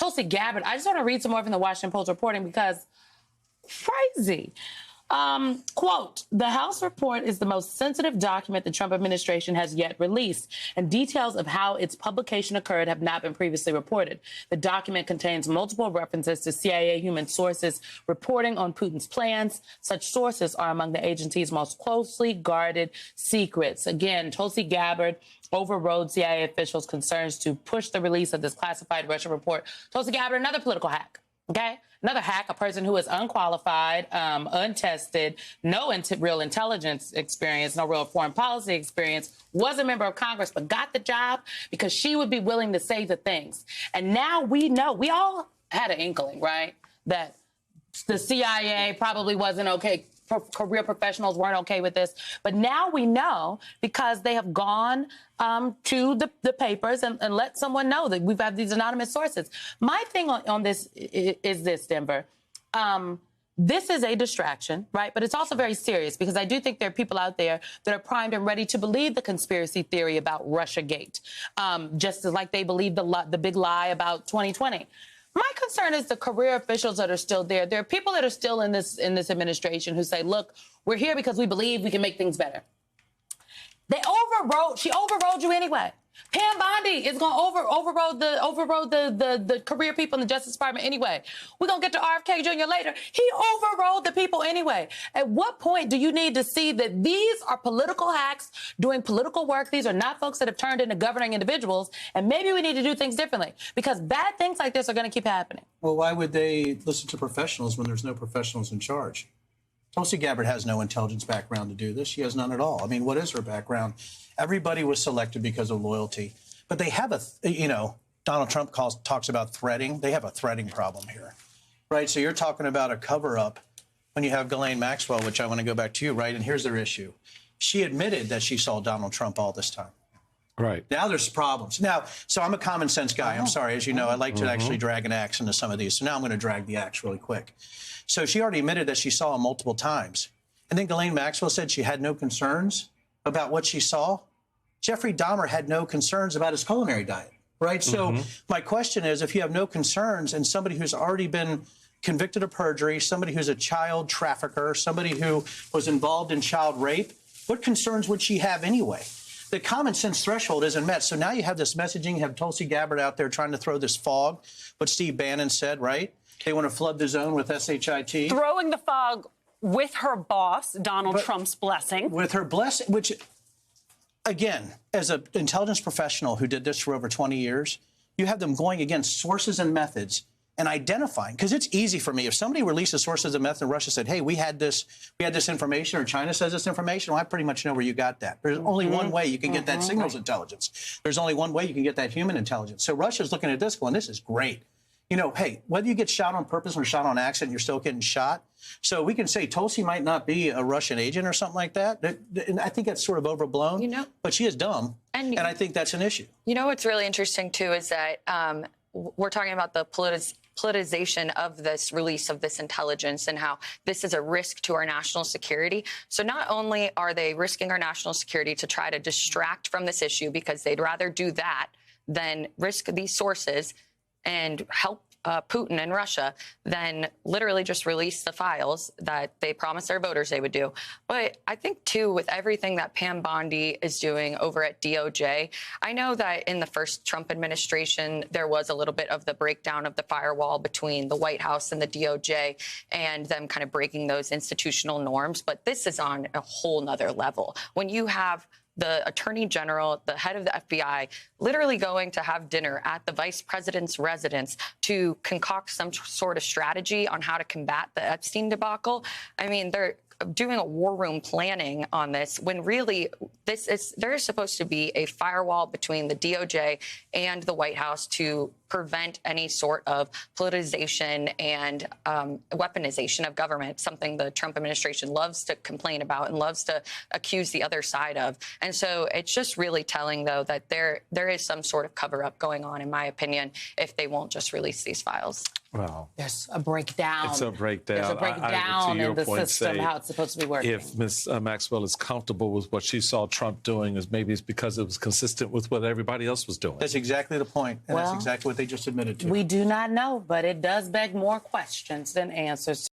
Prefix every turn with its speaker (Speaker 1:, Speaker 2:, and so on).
Speaker 1: Tulsi Gabbard. I just want to read some more from the Washington Post reporting because crazy. Quote, the House report is the most sensitive document the Trump administration has yet released, and details of how its publication occurred have not been previously reported. The document contains multiple references to CIA human sources reporting on Putin's plans. Such sources are among the agency's most closely guarded secrets. Again, Tulsi Gabbard overrode CIA officials' concerns to push the release of this classified Russian report. Tulsi Gabbard, another political hack, okay? Another hack, a person who is unqualified, untested, no real intelligence experience, no real foreign policy experience, was a member of Congress, but got the job because she would be willing to say the things. And now we know, we all had an inkling, right, that the CIA probably wasn't okay. Career professionals weren't okay with this. But now we know because they have gone to the papers and let someone know that we've had these anonymous sources. My thing on this is this, Denver. This is a distraction, right? But it's also very serious because I do think there are people out there that are primed and ready to believe the conspiracy theory about Russiagate, just as like they believe the big lie about 2020. My concern is the career officials that are still there. There are people that are still in this administration who say, look, we're here because we believe we can make things better. She overrode you anyway. Pam Bondi is going to overrode the career people in the Justice Department anyway. We're going to get to RFK Jr. later. He overrode the people anyway. At what point do you need to see that these are political hacks doing political work? These are not folks that have turned into governing individuals. And maybe we need to do things differently because bad things like this are going to keep happening.
Speaker 2: Well, why would they listen to professionals when there's no professionals in charge? Tulsi Gabbard has no intelligence background to do this. She has none at all. I mean, what is her background? Everybody was selected because of loyalty. But they have Donald Trump talks about threading. They have a threading problem here, right? So you're talking about a cover-up when you have Ghislaine Maxwell, which I want to go back to you, right? And here's their issue. She admitted that she saw Donald Trump all this time.
Speaker 3: Right.
Speaker 2: Now there's problems. Now, so I'm a common sense guy. I'm sorry. As you know, I like to actually drag an axe into some of these. So now I'm going to drag the axe really quick. So she already admitted that she saw him multiple times. And then Ghislaine Maxwell said she had no concerns about what she saw. Jeffrey Dahmer had no concerns about his culinary diet, right? So my question is, if you have no concerns and somebody who's already been convicted of perjury, somebody who's a child trafficker, somebody who was involved in child rape, what concerns would she have anyway? The common sense threshold isn't met. So now you have this messaging, you have Tulsi Gabbard out there trying to throw this fog, what Steve Bannon said, right? They want to flood the zone with SHIT.
Speaker 4: Throwing the fog with her boss, Donald Trump's blessing.
Speaker 2: With her blessing, which, again, as an intelligence professional who did this for over 20 years, you have them going against sources and methods and identifying, because it's easy for me. If somebody releases sources and methods and Russia said, hey, we had this information, or China says this information, well, I pretty much know where you got that. There's only one way you can get that signals intelligence. There's only one way you can get that human intelligence. So Russia's looking at this going, this is great. You know, hey, whether you get shot on purpose or shot on accident, you're still getting shot. So we can say Tulsi might not be a Russian agent or something like that. And I think that's sort of overblown. But she is dumb. And I think that's an issue.
Speaker 5: You know what's really interesting, too, is that we're talking about the politicization of this release of this intelligence and how this is a risk to our national security. So not only are they risking our national security to try to distract from this issue because they'd rather do that than risk these sources and help Putin and Russia, then literally just release the files that they promised their voters they would do. But I think, too, with everything that Pam Bondi is doing over at DOJ, I know that in the first Trump administration, there was a little bit of the breakdown of the firewall between the White House and the DOJ and them kind of breaking those institutional norms. But this is on a whole nother level. When you have the attorney general, the head of the FBI, literally going to have dinner at the vice president's residence to concoct some sort of strategy on how to combat the Epstein debacle. I mean, they're doing a war room planning on this when really there is supposed to be a firewall between the DOJ and the White House to prevent any sort of politicization and weaponization of government, something the Trump administration loves to complain about and loves to accuse the other side of. And so it's just really telling, though, that there is some sort of cover-up going on, in my opinion, if they won't just release these files.
Speaker 3: Well,
Speaker 1: There's a breakdown.
Speaker 3: it's a breakdown.
Speaker 1: There's a
Speaker 3: I would,
Speaker 1: breakdown
Speaker 3: to your
Speaker 1: in the
Speaker 3: point,
Speaker 1: system,
Speaker 3: say,
Speaker 1: how it's supposed to be working.
Speaker 3: if Ms. Maxwell is comfortable with what she saw Trump doing, is maybe it's because it was consistent with what everybody else was doing.
Speaker 2: That's exactly the point, and that's
Speaker 1: Well,
Speaker 2: exactly what they just admitted to.
Speaker 1: We do not know, but it does beg more questions than answers.